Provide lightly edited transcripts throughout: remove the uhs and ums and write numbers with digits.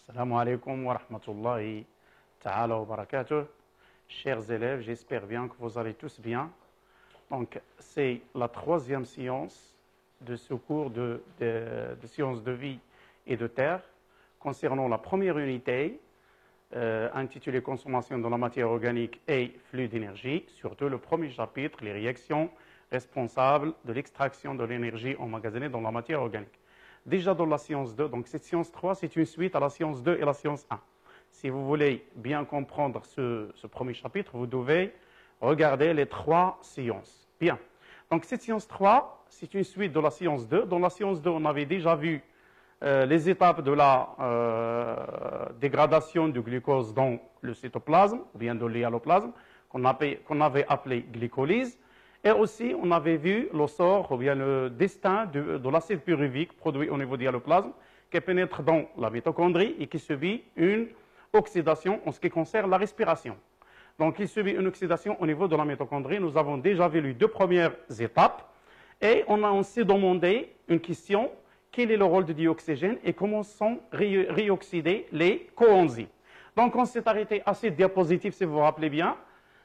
Assalamu alaikum wa rahmatullahi ta'ala wa barakatuh. Chers élèves, j'espère bien que vous allez tous bien. Donc, c'est la troisième séance de ce cours de sciences de vie et de terre concernant la première unité intitulée Consommation de la matière organique et flux d'énergie, surtout le premier chapitre, les réactions responsables de l'extraction de l'énergie emmagasinée dans la matière organique. Déjà dans la science 2, donc cette science 3, c'est une suite à la science 2 et la science 1. Si vous voulez bien comprendre ce premier chapitre, vous devez regarder les trois séances. Bien. Donc cette science 3, c'est une suite de la science 2. Dans la science 2, on avait déjà vu les étapes de la dégradation du glucose dans le cytoplasme, ou bien de l'hyaloplasme, qu'on avait appelé glycolyse. Et aussi, on avait vu le sort, ou bien le destin de l'acide pyruvique produit au niveau du hyaloplasme, qui pénètre dans la mitochondrie et qui subit une oxydation en ce qui concerne la respiration. Donc, il subit une oxydation au niveau de la mitochondrie. Nous avons déjà vu les deux premières étapes. Et on s'est demandé une question, quel est le rôle du dioxygène et comment sont réoxydés les coenzymes. Donc, on s'est arrêté à cette diapositive, si vous vous rappelez bien.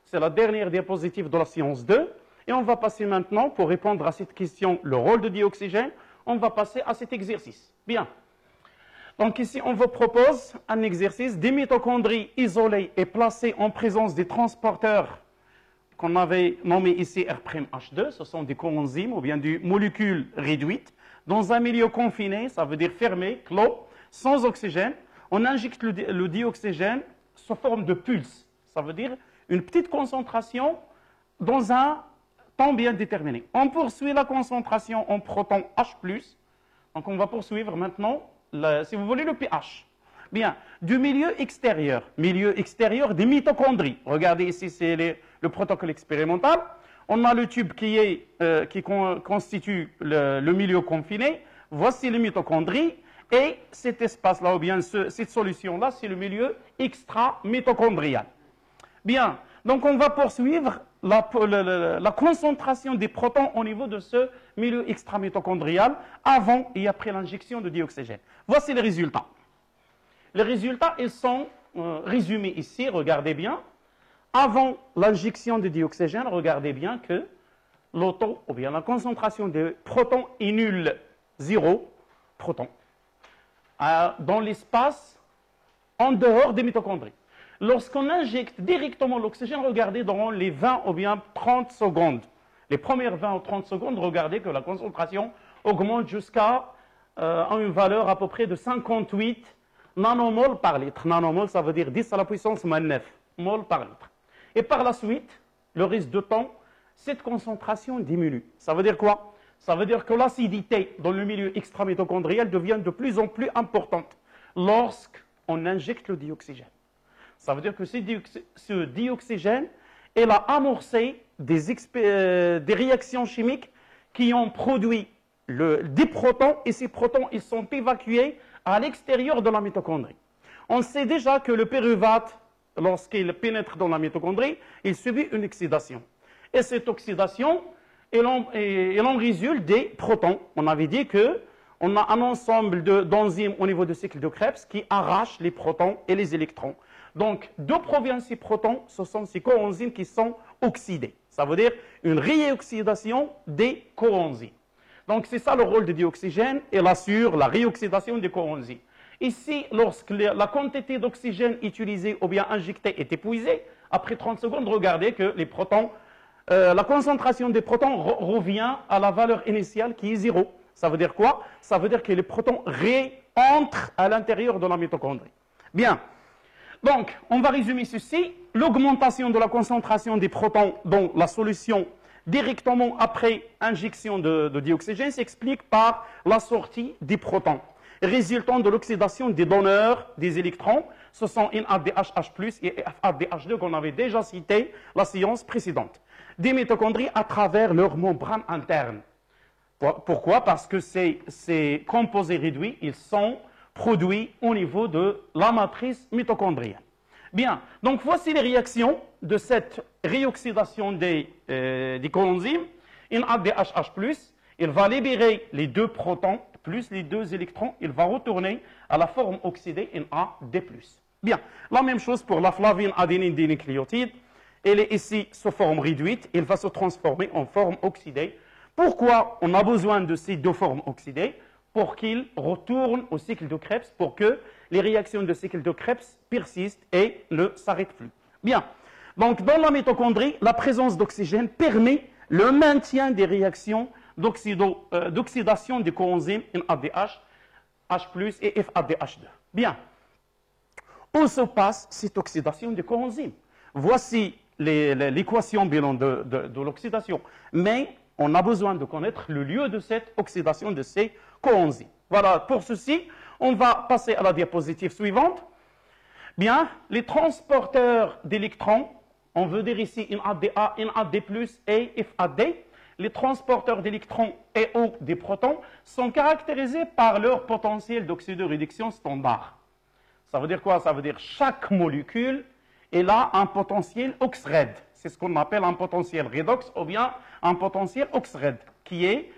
C'est la dernière diapositive de la science 2. Et on va passer maintenant, pour répondre à cette question, le rôle de dioxygène, on va passer à cet exercice. Bien. Donc ici, on vous propose un exercice des mitochondries isolées et placées en présence des transporteurs qu'on avait nommés ici R'(H2, ce sont des coenzymes ou bien des molécules réduites, dans un milieu confiné, ça veut dire fermé, clos, sans oxygène. On injecte le dioxygène sous forme de pulse, ça veut dire une petite concentration dans un temps bien déterminé. On poursuit la concentration en protons H+. Donc on va poursuivre maintenant, si vous voulez, le pH. Bien, du milieu extérieur des mitochondries. Regardez ici, c'est le protocole expérimental. On a le tube qui constitue le milieu confiné. Voici les mitochondries. Et cet espace-là, ou bien cette solution-là, c'est le milieu extra-mitochondrial. Bien, donc on va poursuivre la concentration des protons au niveau de ce milieu extramitochondrial avant et après l'injection de dioxygène. Voici les résultats. Les résultats, ils sont résumés ici, regardez bien. Avant l'injection de dioxygène, regardez bien que le taux, ou bien la concentration des protons est nulle, 0 protons, dans l'espace en dehors des mitochondries. Lorsqu'on injecte directement l'oxygène, regardez dans les 20 ou bien 30 secondes. Les premières 20 ou 30 secondes, regardez que la concentration augmente jusqu'à une valeur à peu près de 58 nanomoles par litre. Nanomoles, ça veut dire 10 à la puissance moins 9 moles par litre. Et par la suite, le reste du temps, cette concentration diminue. Ça veut dire quoi? Ça veut dire que l'acidité dans le milieu extramitochondrial devient de plus en plus importante lorsqu'on injecte le dioxygène. Ça veut dire que ce dioxygène, il a amorcé des réactions chimiques qui ont produit des protons, et ces protons ils sont évacués à l'extérieur de la mitochondrie. On sait déjà que le pyruvate, lorsqu'il pénètre dans la mitochondrie, il subit une oxydation. Et cette oxydation, il en résulte des protons. On avait dit qu'on a un ensemble d'enzymes au niveau du cycle de Krebs qui arrachent les protons et les électrons. Donc, d'où proviennent ces protons? Ce sont ces coenzymes qui sont oxydés. Ça veut dire une réoxydation des coenzymes. Donc, c'est ça le rôle du dioxygène. Il assure la réoxydation des coenzymes. Ici, lorsque la quantité d'oxygène utilisée ou bien injectée est épuisée, après 30 secondes, regardez que les protons, la concentration des protons revient à la valeur initiale qui est 0. Ça veut dire quoi? Ça veut dire que les protons réentrent à l'intérieur de la mitochondrie. Bien. Donc, on va résumer ceci. L'augmentation de la concentration des protons dans la solution directement après injection de dioxygène s'explique par la sortie des protons, résultant de l'oxydation des donneurs des électrons. Ce sont NADH+, et FADH2 qu'on avait déjà cité la séance précédente. Des mitochondries à travers leur membrane interne. Pourquoi? Parce que ces composés réduits, ils sont produits au niveau de la matrice mitochondrienne. Bien, donc voici les réactions de cette réoxydation des coenzymes. NADH+, il va libérer les deux protons plus les 2 électrons, il va retourner à la forme oxydée NAD+. Bien, la même chose pour la flavine adénine dinucléotide. Elle est ici sous forme réduite, elle va se transformer en forme oxydée. Pourquoi on a besoin de ces 2 formes oxydées? Pour qu'ils retournent au cycle de Krebs, pour que les réactions de cycle de Krebs persistent et ne s'arrêtent plus. Bien, donc dans la mitochondrie, la présence d'oxygène permet le maintien des réactions d'oxydation des coenzymes NADH, H+, et FADH2. Bien, où se passe cette oxydation des coenzymes? Voici l'équation bilan de l'oxydation. Mais on a besoin de connaître le lieu de cette oxydation de ces coenzymes. Voilà, pour ceci, on va passer à la diapositive suivante. Bien, les transporteurs d'électrons, on veut dire ici NADA, NAD+, et FAD. Les transporteurs d'électrons et ou des protons sont caractérisés par leur potentiel d'oxydoréduction standard. Ça veut dire quoi? Ça veut dire chaque molécule, elle a un potentiel OX-RED. C'est ce qu'on appelle un potentiel redox ou bien un potentiel OX-RED qui est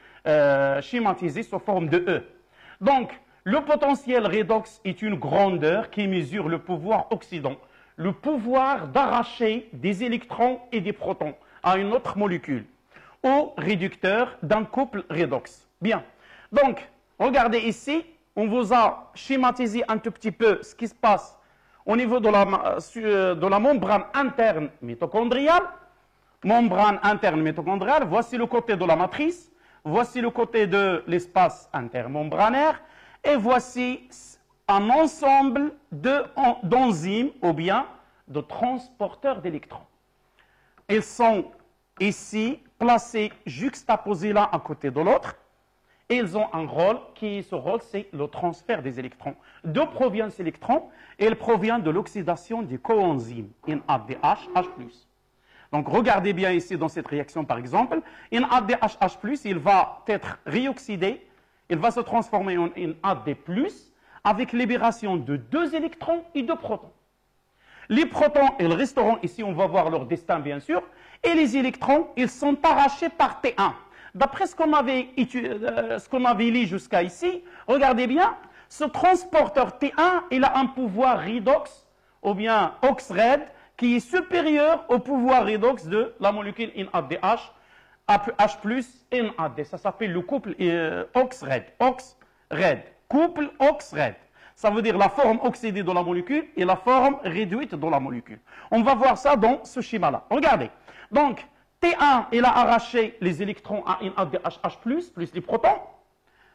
schématisé sous forme de E. Donc, le potentiel redox est une grandeur qui mesure le pouvoir oxydant, le pouvoir d'arracher des électrons et des protons à une autre molécule, au réducteur d'un couple redox. Bien. Donc, regardez ici, on vous a schématisé un tout petit peu ce qui se passe au niveau de la membrane interne mitochondriale. Membrane interne mitochondriale, voici le côté de la matrice, voici le côté de l'espace intermembranaire, et voici un ensemble d'enzymes ou bien de transporteurs d'électrons. Ils sont ici placés, juxtaposés l'un à côté de l'autre, et ils ont un rôle ce rôle, c'est le transfert des électrons. D'où provient cet électron? Il provient de l'oxydation du coenzyme NADH, H+. Donc, regardez bien ici dans cette réaction, par exemple, NADH, H+, il va être réoxydé, il va se transformer en NAD+, avec libération de 2 électrons et 2 protons. Les protons, ils resteront ici, on va voir leur destin, bien sûr, et les électrons, ils sont arrachés par T1. D'après ce qu'on avait lu jusqu'à ici, regardez bien, ce transporteur T1, il a un pouvoir redox, ou bien OX-RED, qui est supérieur au pouvoir redox de la molécule NADH, H+, NAD. Ça s'appelle le couple OX-RED. OX-RED. Couple OX-RED. Ça veut dire la forme oxydée de la molécule et la forme réduite de la molécule. On va voir ça dans ce schéma-là. Regardez. Donc, T1, il a arraché les électrons à NADH, H+, plus les protons.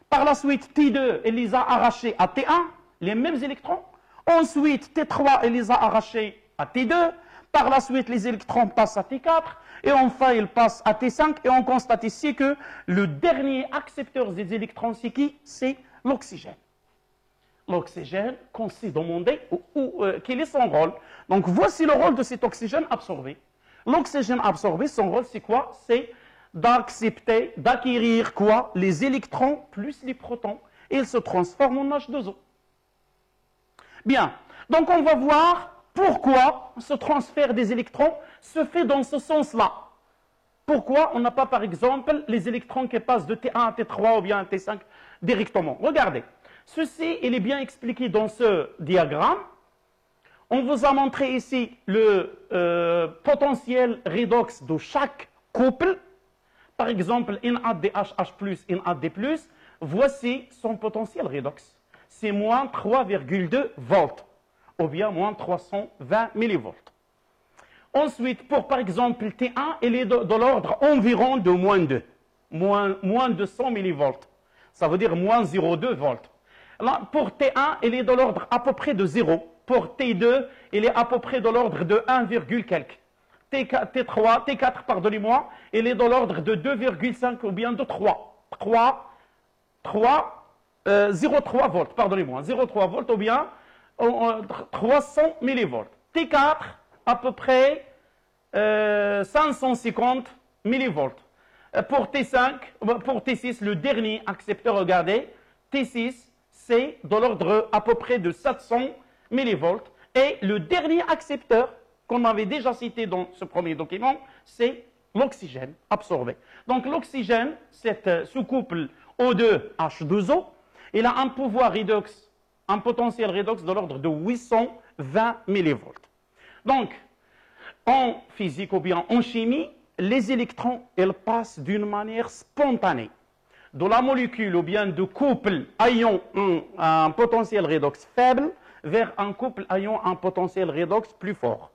Par la suite, T2, il les a arrachés à T1, les mêmes électrons. Ensuite, T3, il les a arrachés à T2. Par la suite, les électrons passent à T4. Et enfin, ils passent à T5. Et on constate ici que le dernier accepteur des électrons, c'est qui? C'est l'oxygène. L'oxygène qu'on s'est demandé quel est son rôle. Donc, voici le rôle de cet oxygène absorbé. L'oxygène absorbé, son rôle, c'est quoi? C'est d'accepter, d'acquérir quoi? Les électrons plus les protons. Et il se transforme en H2O. Bien. Donc, on va voir pourquoi ce transfert des électrons se fait dans ce sens-là. Pourquoi on n'a pas, par exemple, les électrons qui passent de T1 à T3 ou bien à T5 directement? Regardez. Ceci, il est bien expliqué dans ce diagramme. On vous a montré ici le potentiel redox de chaque couple. Par exemple, NADH, H+, NAD+, voici son potentiel redox. C'est moins 3,2 volts, ou bien moins 320 millivolts. Ensuite, pour par exemple T1, il est de l'ordre environ de moins 2, moins de 100 millivolts. Ça veut dire moins 0,2 volts. Là, pour T1, il est de l'ordre à peu près de 0. Pour T2, il est à peu près de l'ordre de 1, quelque. T4, pardonnez-moi, il est de l'ordre de 2,5 ou bien de 0,3 volts, pardonnez-moi, 0,3 volts ou bien 300 millivolts. T4, à peu près 550 millivolts. Pour T6, le dernier accepteur, regardez, T6, c'est de l'ordre à peu près de 700 millivolts. Et le dernier accepteur qu'on avait déjà cité dans ce premier document, c'est l'oxygène absorbé. Donc l'oxygène, ce couple O2H2O, il a un pouvoir redox, un potentiel redox de l'ordre de 820 millivolts. Donc, en physique ou bien en chimie, les électrons, ils passent d'une manière spontanée de la molécule ou bien de couple ayant un potentiel redox faible vers un couple ayant un potentiel redox plus fort.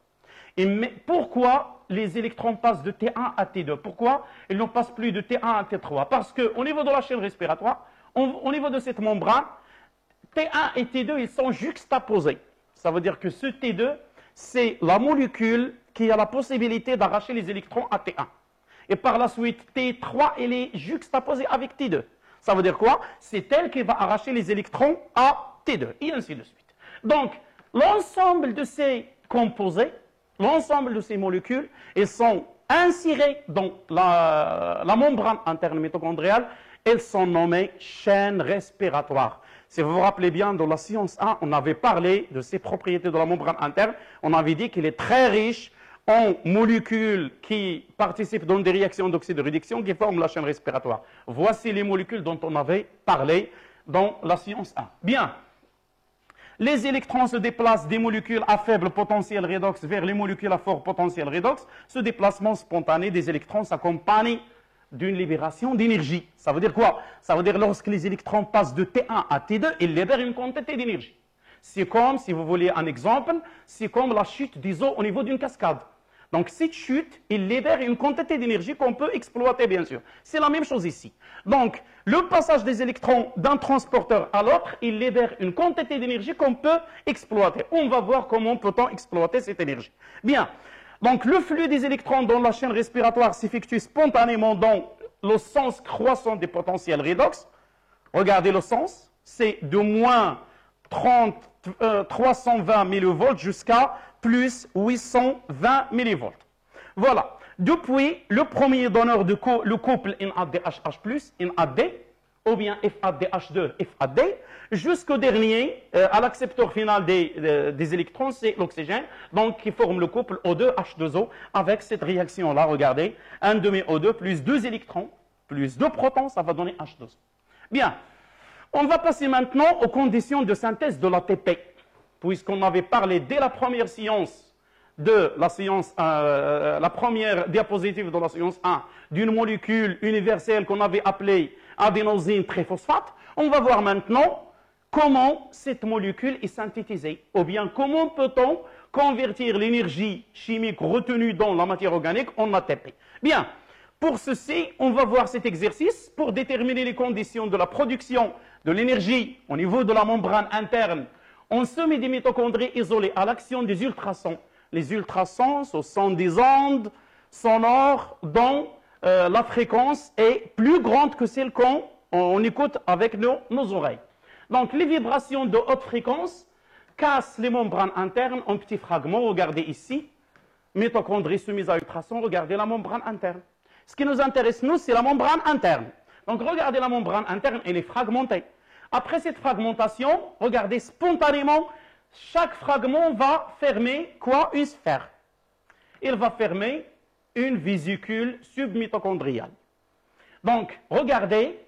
Pourquoi les électrons passent de T1 à T2? Pourquoi ils ne passent plus de T1 à T3? Parce qu'au niveau de la chaîne respiratoire, au niveau de cette membrane, T1 et T2, ils sont juxtaposés. Ça veut dire que ce T2, c'est la molécule qui a la possibilité d'arracher les électrons à T1. Et par la suite, T3, elle est juxtaposée avec T2. Ça veut dire quoi? C'est elle qui va arracher les électrons à T2, et ainsi de suite. Donc, l'ensemble de ces composés, l'ensemble de ces molécules, elles sont insérées dans la membrane interne mitochondriale. Elles sont nommées chaînes respiratoires. Si vous vous rappelez bien, dans la science 1, on avait parlé de ces propriétés de la membrane interne. On avait dit qu'il est très riche en molécules qui participent dans des réactions d'oxyde de réduction qui forment la chaîne respiratoire. Voici les molécules dont on avait parlé dans la science 1. Bien. Les électrons se déplacent des molécules à faible potentiel redox vers les molécules à fort potentiel redox. Ce déplacement spontané des électrons s'accompagne d'une libération d'énergie. Ça veut dire quoi? Ça veut dire lorsque les électrons passent de T1 à T2, ils libèrent une quantité d'énergie. C'est comme, si vous voulez un exemple, c'est comme la chute des eaux au niveau d'une cascade. Donc cette chute, il libère une quantité d'énergie qu'on peut exploiter, bien sûr. C'est la même chose ici. Donc, le passage des électrons d'un transporteur à l'autre, il libère une quantité d'énergie qu'on peut exploiter. On va voir comment peut-on exploiter cette énergie. Bien. Donc, le flux des électrons dans la chaîne respiratoire s'effectue spontanément dans le sens croissant des potentiels redox. Regardez le sens. C'est de moins 320 millivolts jusqu'à plus 820 millivolts. Voilà. Depuis le premier donneur de le couple NADH+, NAD, ou bien FADH2, FAD, jusqu'au dernier, à l'accepteur final des électrons, c'est l'oxygène, donc qui forme le couple O2H2O avec cette réaction-là. Regardez, un demi-O2 plus 2 électrons, plus 2 protons, ça va donner H2O. Bien, on va passer maintenant aux conditions de synthèse de l'ATP, puisqu'on avait parlé dès la première séance de la séance, la première diapositive de la séance 1, d'une molécule universelle qu'on avait appelée adénosine triphosphate. On va voir maintenant comment cette molécule est synthétisée, ou bien comment peut-on convertir l'énergie chimique retenue dans la matière organique en ATP. Bien, pour ceci, on va voir cet exercice pour déterminer les conditions de la production de l'énergie au niveau de la membrane interne en semi-mitochondries isolées à l'action des ultrasons. Les ultrasons, ce sont des ondes sonores dont la fréquence est plus grande que celle qu'on écoute avec nos oreilles. Donc, les vibrations de haute fréquence cassent les membranes internes en petits fragments. Regardez ici, mitochondries soumises à ultrasons, regardez la membrane interne. Ce qui nous intéresse, nous, c'est la membrane interne. Donc, regardez la membrane interne, elle est fragmentée. Après cette fragmentation, regardez spontanément, chaque fragment va fermer quoi? Une sphère. Il va fermer une vésicule submitochondriale. Donc, regardez,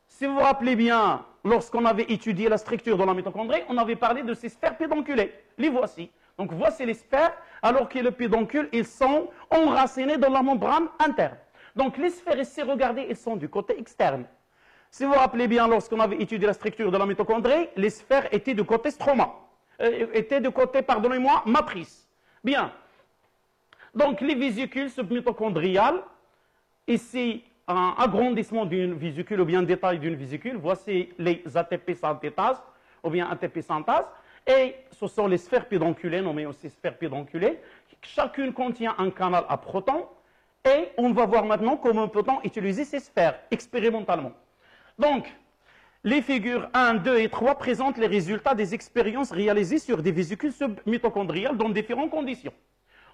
si vous vous rappelez bien, lorsqu'on avait étudié la structure de la mitochondrie, on avait parlé de ces sphères pédonculées. Les voici. Donc, voici les sphères, alors que les pédoncules, ils sont enracinés dans la membrane interne. Donc, les sphères ici, regardez, elles sont du côté externe. Si vous vous rappelez bien, lorsqu'on avait étudié la structure de la mitochondrie, les sphères étaient du côté stroma. Étaient du côté, pardonnez-moi, matrice. Bien. Donc, les vésicules submitochondriales, ici, un agrandissement d'une vésicule ou bien un détail d'une vésicule. Voici les ATP synthétase ou bien ATP synthase. Et ce sont les sphères pédonculées, nommées aussi sphères pédonculées. Chacune contient un canal à protons. Et on va voir maintenant comment peut-on utiliser ces sphères expérimentalement. Donc, les figures 1, 2 et 3 présentent les résultats des expériences réalisées sur des vésicules submitochondriales dans différentes conditions.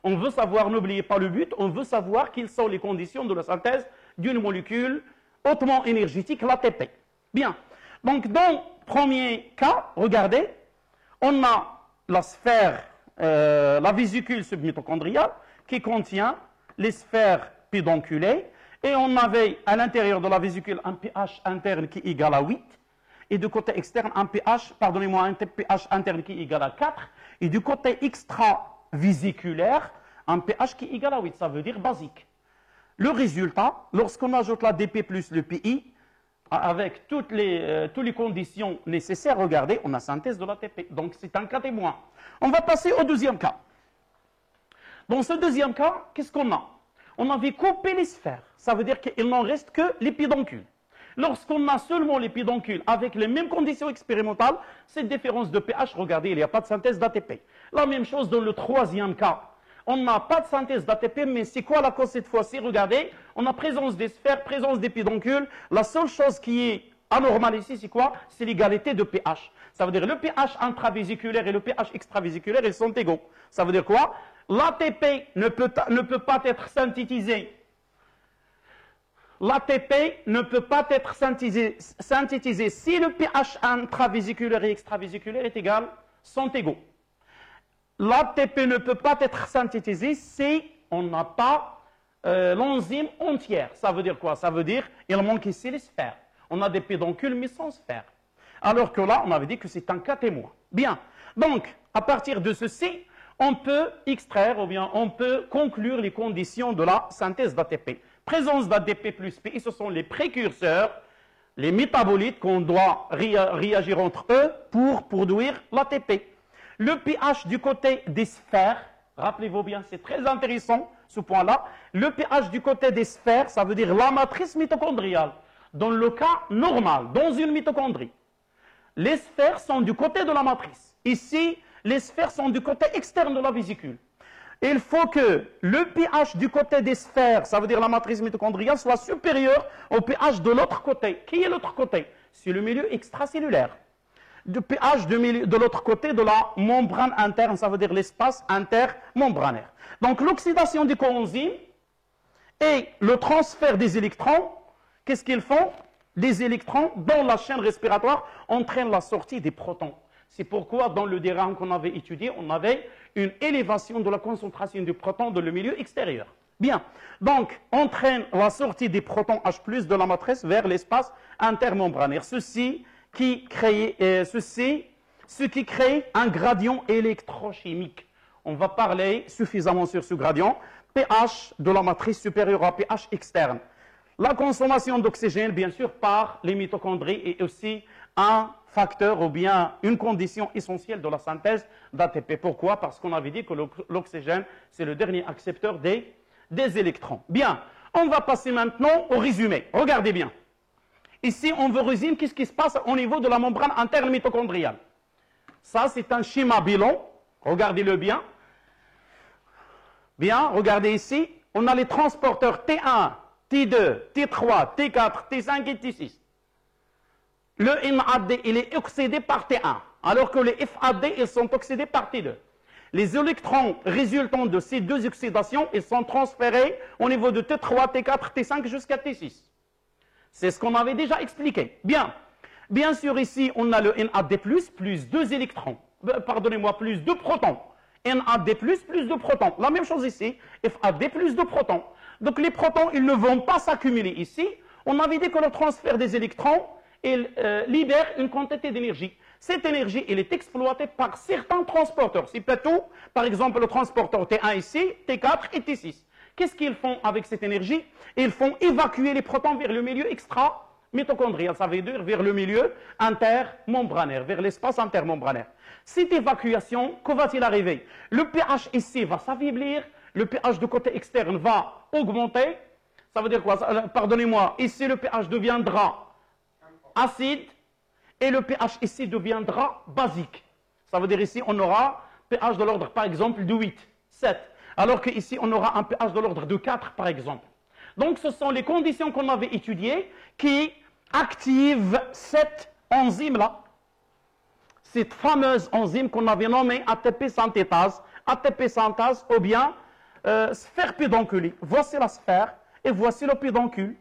On veut savoir, n'oubliez pas le but, on veut savoir quelles sont les conditions de la synthèse d'une molécule hautement énergétique, l'ATP. Bien. Donc, dans le premier cas, regardez, on a la sphère, la vésicule submitochondriale qui contient les sphères pédonculées et on avait à l'intérieur de la vésicule un pH interne qui est égal à 8 et du côté externe un pH, pardonnez-moi, un pH interne qui est égal à 4, et du côté extravésiculaire, un pH qui est égal à 8, ça veut dire basique. Le résultat, lorsqu'on ajoute l'ADP plus le PI, avec toutes les conditions nécessaires, regardez, on a synthèse de l'ATP. Donc c'est un cas témoin. On va passer au deuxième cas. Dans ce deuxième cas, qu'est-ce qu'on a? On avait coupé les sphères. Ça veut dire qu'il n'en reste que les pédoncules. Lorsqu'on a seulement les pédoncules avec les mêmes conditions expérimentales, cette différence de pH, regardez, il n'y a pas de synthèse d'ATP. La même chose dans le troisième cas. On n'a pas de synthèse d'ATP, mais c'est quoi la cause cette fois-ci? Regardez, on a présence des sphères, présence des pédoncules. La seule chose qui est anormale ici, c'est quoi? C'est l'égalité de pH. Ça veut dire le pH intravésiculaire et le pH extravésiculaire, ils sont égaux. Ça veut dire quoi? L'ATP ne peut pas être synthétisé. L'ATP ne peut pas être synthétisé si le pH intravésiculaire et extravésiculaire est égal, sont égaux. L'ATP ne peut pas être synthétisé si on n'a pas l'enzyme entière. Ça veut dire quoi? Ça veut dire qu'il manque ici les sphères. On a des pédoncules mais sans sphères. Alors que là, on avait dit que c'est un cas témoin. Bien. Donc, à partir de ceci, on peut extraire ou bien on peut conclure les conditions de la synthèse d'ATP. Présence d'ADP plus P, ce sont les précurseurs, les métabolites qu'on doit réagir entre eux pour produire l'ATP. Le pH du côté des sphères, rappelez-vous bien, c'est très intéressant ce point-là. Le pH du côté des sphères, ça veut dire la matrice mitochondriale. Dans le cas normal, dans une mitochondrie, les sphères sont du côté de la matrice. Ici, les sphères sont du côté externe de la vésicule. Il faut que le pH du côté des sphères, ça veut dire la matrice mitochondriale, soit supérieur au pH de l'autre côté. Qui est l'autre côté? C'est le milieu extracellulaire. Du pH de l'autre côté de la membrane interne, ça veut dire l'espace intermembranaire. Donc l'oxydation des coenzymes et le transfert des électrons, qu'est-ce qu'ils font? Les électrons dans la chaîne respiratoire entraînent la sortie des protons. C'est pourquoi dans le diagramme qu'on avait étudié, on avait une élévation de la concentration du proton dans le milieu extérieur. Bien, donc entraîne la sortie des protons H+, de la matrice vers l'espace intermembranaire. Ce qui crée un gradient électrochimique. On va parler suffisamment sur ce gradient. pH de la matrice supérieur à pH externe. La consommation d'oxygène, bien sûr, par les mitochondries est aussi un facteur ou bien une condition essentielle de la synthèse d'ATP. Pourquoi? Parce qu'on avait dit que l'oxygène, c'est le dernier accepteur des électrons. Bien, on va passer maintenant au résumé. Regardez bien. Ici, on veut résumer qu'est-ce qui se passe au niveau de la membrane interne mitochondriale. Ça, c'est un schéma bilan. Regardez-le bien. Bien, regardez ici. On a les transporteurs T1, T2, T3, T4, T5 et T6. Le NAD, il est oxydé par T1, alors que les FAD, ils sont oxydés par T2. Les électrons résultant de ces deux oxydations, ils sont transférés au niveau de T3, T4, T5 jusqu'à T6. C'est ce qu'on avait déjà expliqué. Bien. Bien sûr, ici, on a le NAD+, plus 2 électrons. Pardonnez-moi, plus 2 protons. NAD+, plus 2 protons. La même chose ici, FAD plus 2 protons. Donc les protons, ils ne vont pas s'accumuler ici. On avait dit que le transfert des électrons, il libère une quantité d'énergie. Cette énergie, elle est exploitée par certains transporteurs. C'est plutôt, par exemple, le transporteur T1 ici, T4 et T6. Qu'est-ce qu'ils font avec cette énergie? Ils font évacuer les protons vers le milieu extra-mitochondrial, ça veut dire vers le milieu intermembranaire, vers l'espace intermembranaire. Cette évacuation, que va-t-il arriver? Le pH ici va s'affaiblir, le pH du côté externe va augmenter. Ça veut dire quoi? Pardonnez-moi, ici le pH deviendra acide et le pH ici deviendra basique. Ça veut dire ici on aura pH de l'ordre par exemple de 8, 7. Alors qu'ici on aura un pH de l'ordre de 4 par exemple. Donc ce sont les conditions qu'on avait étudiées qui activent cette enzyme-là. Cette fameuse enzyme qu'on avait nommée ATP synthétase ou bien sphère pédonculée. Voici la sphère et voici le pédoncule.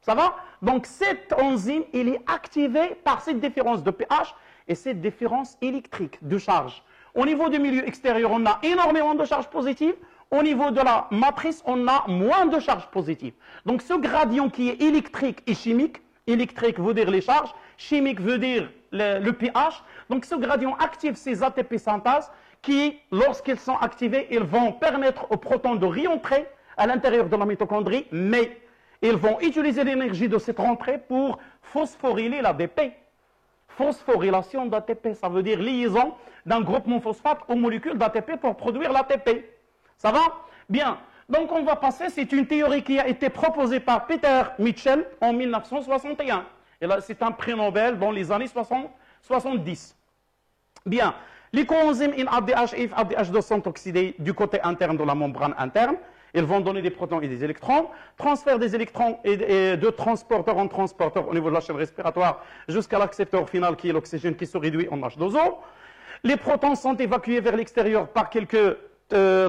Ça va? Donc cette enzyme, elle est activée par cette différence de pH et cette différence électrique de charge. Au niveau du milieu extérieur, on a énormément de charges positives. Au niveau de la matrice, on a moins de charges positives. Donc ce gradient qui est électrique et chimique, électrique veut dire les charges, chimique veut dire le pH. Donc ce gradient active ces ATP synthase qui, lorsqu'ils sont activés, ils vont permettre aux protons de réentrer à l'intérieur de la mitochondrie, mais ils vont utiliser l'énergie de cette rentrée pour phosphoryler l'ADP. Phosphorylation d'ATP, ça veut dire liaison d'un groupement phosphate aux molécules d'ATP pour produire l'ATP. Ça va? Bien. Donc on va passer, c'est une théorie qui a été proposée par Peter Mitchell en 1961. Et là, c'est un prix Nobel dans les années 70. Bien. Les coenzymes INADH et FADH2 sont oxydés du côté interne de la membrane interne. Ils vont donner des protons et des électrons. Transfert des électrons et de transporteur en transporteur au niveau de la chaîne respiratoire jusqu'à l'accepteur final qui est l'oxygène qui se réduit en H2O. Les protons sont évacués vers l'extérieur par quelques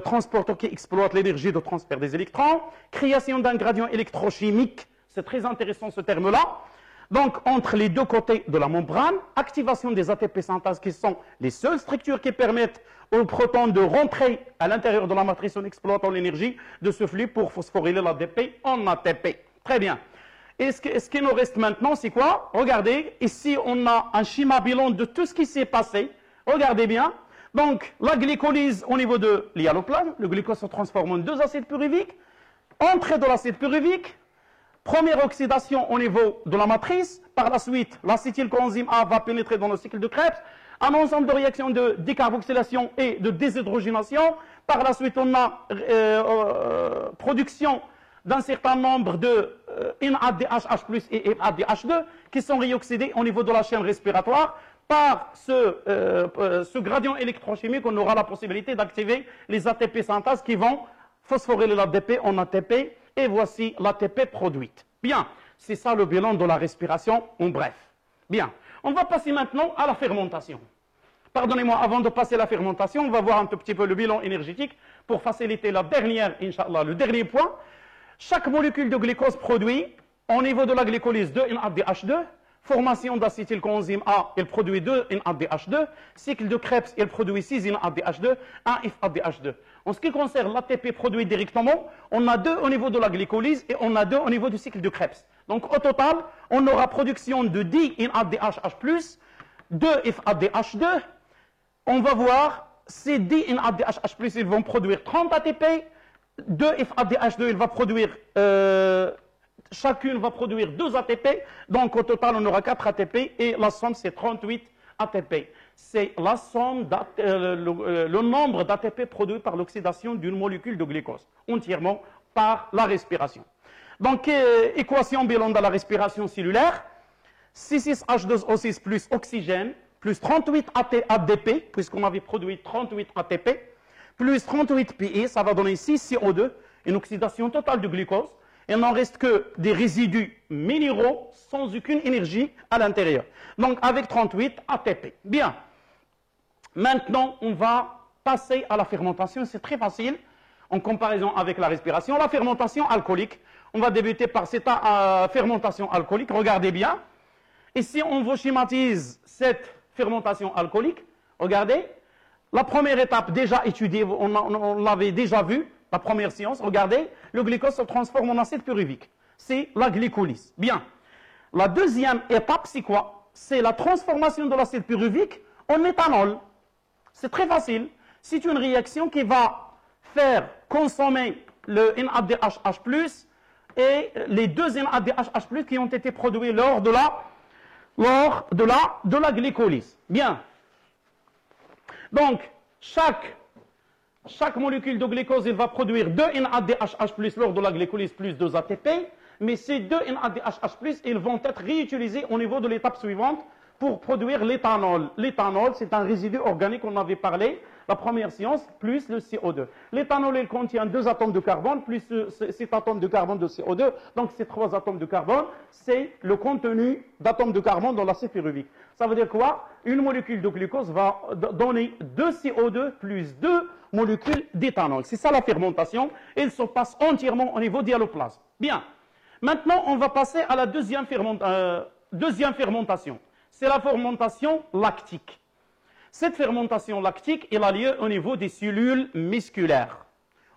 transporteurs qui exploitent l'énergie de transfert des électrons. Création d'un gradient électrochimique. C'est très intéressant ce terme-là. Donc, entre les deux côtés de la membrane, activation des ATP synthase qui sont les seules structures qui permettent aux protons de rentrer à l'intérieur de la matrice en exploitant l'énergie de ce flux pour phosphoryler l'ADP en ATP. Très bien. Et ce qui nous reste maintenant, c'est quoi? Regardez, ici, on a un schéma bilan de tout ce qui s'est passé. Regardez bien. Donc, la glycolyse au niveau de l'hyaloplasme, le glucose se transforme en 2 acides pyruviques. Entrée de l'acide pyruvique. Première oxydation au niveau de la matrice. Par la suite, l'acétylcoenzyme A va pénétrer dans le cycle de Krebs. Un ensemble de réactions de décarboxylation et de déshydrogénation. Par la suite, on a production d'un certain nombre de NADH+ et FADH2 qui sont réoxydés au niveau de la chaîne respiratoire. Par ce gradient électrochimique, on aura la possibilité d'activer les ATP synthase qui vont phosphoryler l'ADP en ATP. Et voici l'ATP produite. Bien, c'est ça le bilan de la respiration en bref. Bien, on va passer maintenant à la fermentation. Pardonnez-moi, avant de passer à la fermentation, on va voir un tout petit peu le bilan énergétique pour faciliter la dernière, Inch'Allah, le dernier point. Chaque molécule de glucose produit, au niveau de la glycolyse, 2 NADH2, formation d'acétylcoenzyme A, il produit 2 NADH2, cycle de Krebs, il produit 6 NADH2, 1 FADH2. En ce qui concerne l'ATP produit directement, on a 2 au niveau de la glycolyse et on a 2 au niveau du cycle de Krebs. Donc au total, on aura production de 10 NADH+, 2 FADH2. On va voir, ces 10 NADH+, ils vont produire 30 ATP, 2 FADH2, il va produire... chacune va produire 2 ATP, donc au total on aura 4 ATP et la somme c'est 38 ATP. C'est la somme, le nombre d'ATP produits par l'oxydation d'une molécule de glucose, entièrement par la respiration. Donc équation bilan de la respiration cellulaire, C6H12O6 plus oxygène, plus 38 ADP, puisqu'on avait produit 38 ATP, plus 38 PI, ça va donner 6 CO2, une oxydation totale du glucose. Il n'en reste que des résidus minéraux sans aucune énergie à l'intérieur. Donc avec 38 ATP. Bien. Maintenant, on va passer à la fermentation. C'est très facile en comparaison avec la respiration. La fermentation alcoolique. On va débuter par cette fermentation alcoolique. Regardez bien. Ici, on vous schématise cette fermentation alcoolique. Regardez. La première étape déjà étudiée, on l'avait déjà vue. La première séance, regardez, le glucose se transforme en acide pyruvique. C'est la glycolyse. Bien. La deuxième étape, c'est quoi? C'est la transformation de l'acide pyruvique en éthanol. C'est très facile. C'est une réaction qui va faire consommer le NADH+ et les 2 NADH+ qui ont été produits lors de la glycolyse. Bien. Donc, chaque molécule de glucose, il va produire 2 NADH+ lors de la glycolyse plus 2 ATP, mais ces 2 NADH+, ils vont être réutilisés au niveau de l'étape suivante pour produire l'éthanol. L'éthanol, c'est un résidu organique, on avait parlé, la première séance, plus le CO2. L'éthanol, il contient 2 atomes de carbone, plus cet atome de carbone de CO2, donc ces 3 atomes de carbone, c'est le contenu d'atomes de carbone dans l'acide pyruvique. Ça veut dire quoi? Une molécule de glucose va donner 2 CO2 plus 2 molécules d'éthanol. C'est ça la fermentation. Elle se passe entièrement au niveau dialoplasme. Bien. Maintenant, on va passer à la deuxième fermentation. C'est la fermentation lactique. Cette fermentation lactique, elle a lieu au niveau des cellules musculaires.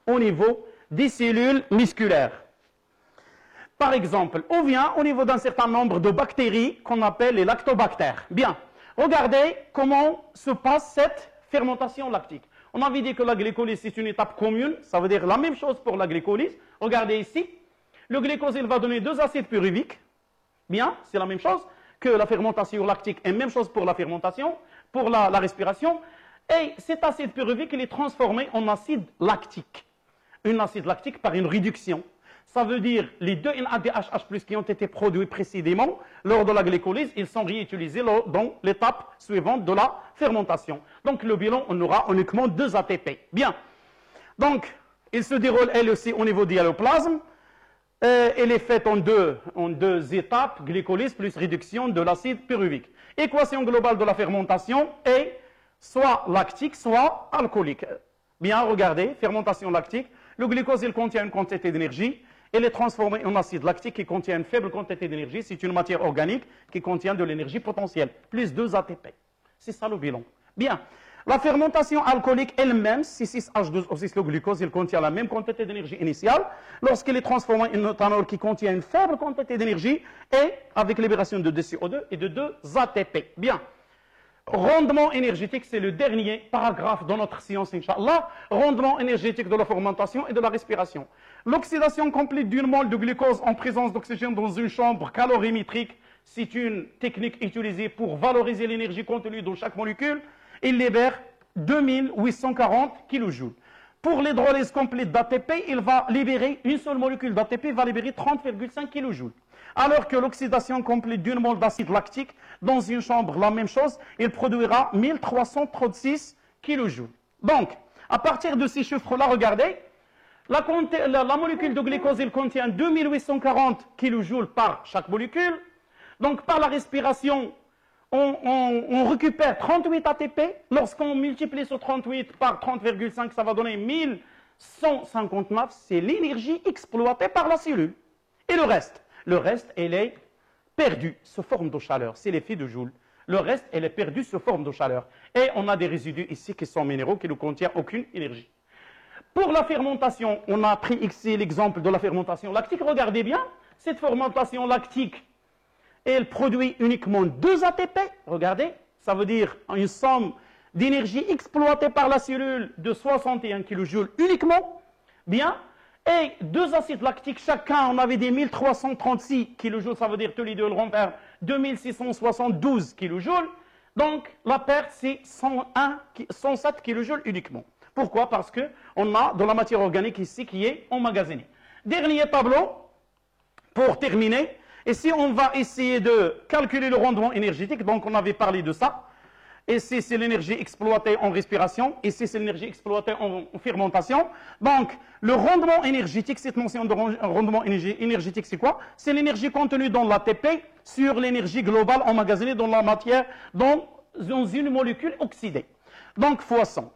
Au niveau des cellules musculaires. par exemple, ou bien au niveau d'un certain nombre de bactéries qu'on appelle les lactobactères. Bien, regardez comment se passe cette fermentation lactique. On avait dit que la glycolyse, c'est une étape commune, ça veut dire la même chose pour la glycolyse. Regardez ici, le glucose, il va donner 2 acides pyruviques. Bien, c'est la même chose que la fermentation lactique, et même chose pour la fermentation, pour la respiration. Et cet acide pyruvique, il est transformé en acide lactique. Un acide lactique par une réduction. Ça veut dire les 2 NADHH+, qui ont été produits précédemment lors de la glycolyse, ils sont réutilisés dans l'étape suivante de la fermentation. Donc le bilan, on aura uniquement 2 ATP. Bien. Donc, il se déroule elle aussi au niveau du alloplasme. Elle est faite en deux étapes, glycolyse plus réduction de l'acide pyruvique. Équation globale de la fermentation est soit lactique, soit alcoolique. Bien, regardez, fermentation lactique. Le glucose, il contient une quantité d'énergie. Il est transformé en acide lactique qui contient une faible quantité d'énergie. C'est une matière organique qui contient de l'énergie potentielle, plus 2 ATP. C'est ça le bilan. Bien. La fermentation alcoolique elle-même, C6H12O6, le glucose, il contient la même quantité d'énergie initiale. Lorsqu'il est transformé en éthanol qui contient une faible quantité d'énergie et avec libération de 2 CO2 et de 2 ATP. Bien. Rendement énergétique, c'est le dernier paragraphe dans notre science, Inch'Allah. Rendement énergétique de la fermentation et de la respiration. L'oxydation complète d'une mole de glucose en présence d'oxygène dans une chambre calorimétrique, c'est une technique utilisée pour valoriser l'énergie contenue dans chaque molécule. Il libère 2840 kJ. Pour l'hydrolyse complète d'ATP, il va libérer, une seule molécule d'ATP va libérer 30,5 kJ. Alors que l'oxydation complète d'une mole d'acide lactique, dans une chambre, la même chose, il produira 1336 kJ. Donc, à partir de ces chiffres-là, regardez, la molécule de glucose, il contient 2840 kJ par chaque molécule. Donc, par la respiration, on récupère 38 ATP. Lorsqu'on multiplie ce 38 par 30,5, ça va donner 1159. C'est l'énergie exploitée par la cellule. Et le reste, elle est perdue sous forme de chaleur. C'est l'effet de Joule. Le reste, elle est perdue sous forme de chaleur. Et on a des résidus ici qui sont minéraux, qui ne contiennent aucune énergie. Pour la fermentation, on a pris ici l'exemple de la fermentation lactique. Regardez bien, cette fermentation lactique, elle produit uniquement 2 ATP. Regardez, ça veut dire une somme d'énergie exploitée par la cellule de 61 kJ uniquement. Bien. Et 2 acides lactiques, chacun, on avait des 1336 kJ, ça veut dire tous les deux, le repère 2672 kJ. Donc, la perte, c'est 107 kJ uniquement. Pourquoi? Parce qu'on a de la matière organique ici qui est emmagasinée. Dernier tableau, pour terminer. Ici, on va essayer de calculer le rendement énergétique. Donc, on avait parlé de ça. Ici, c'est l'énergie exploitée en respiration. Ici, c'est l'énergie exploitée en fermentation. Donc, le rendement énergétique, cette notion de rendement énergétique, c'est quoi? C'est l'énergie contenue dans l'ATP sur l'énergie globale emmagasinée dans la matière, dans une molécule oxydée. Donc, fois 100.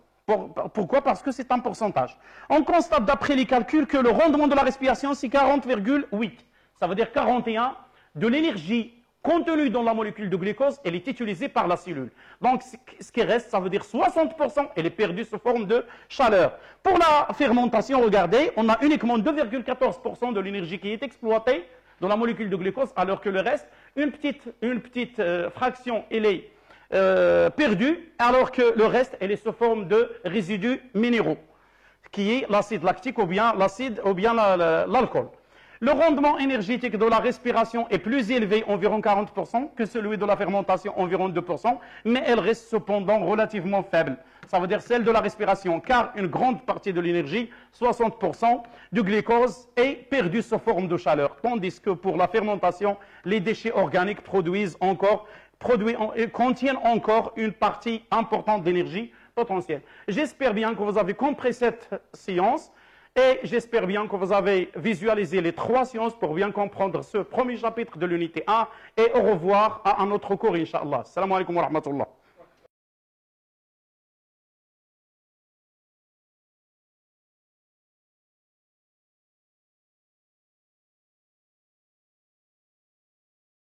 Pourquoi? Parce que c'est un pourcentage. On constate d'après les calculs que le rendement de la respiration, c'est 40,8. Ça veut dire 41 de l'énergie contenue dans la molécule de glucose, elle est utilisée par la cellule. Donc, ce qui reste, ça veut dire 60%, elle est perdue sous forme de chaleur. Pour la fermentation, regardez, on a uniquement 2,14% de l'énergie qui est exploitée dans la molécule de glucose, alors que le reste, une petite fraction, elle est perdue, alors que le reste, elle est sous forme de résidus minéraux, qui est l'acide lactique ou bien l'alcool. Le rendement énergétique de la respiration est plus élevé, environ 40%, que celui de la fermentation, environ 2%, mais elle reste cependant relativement faible. Ça veut dire celle de la respiration, car une grande partie de l'énergie, 60% du glucose, est perdue sous forme de chaleur. Tandis que pour la fermentation, les déchets organiques contiennent encore une partie importante d'énergie potentielle. J'espère bien que vous avez compris cette séance. Et j'espère bien que vous avez visualisé les 3 sciences pour bien comprendre ce premier chapitre de l'unité 1. Et au revoir à un autre cours, Inch'Allah. Salam alaikum wa rahmatullah.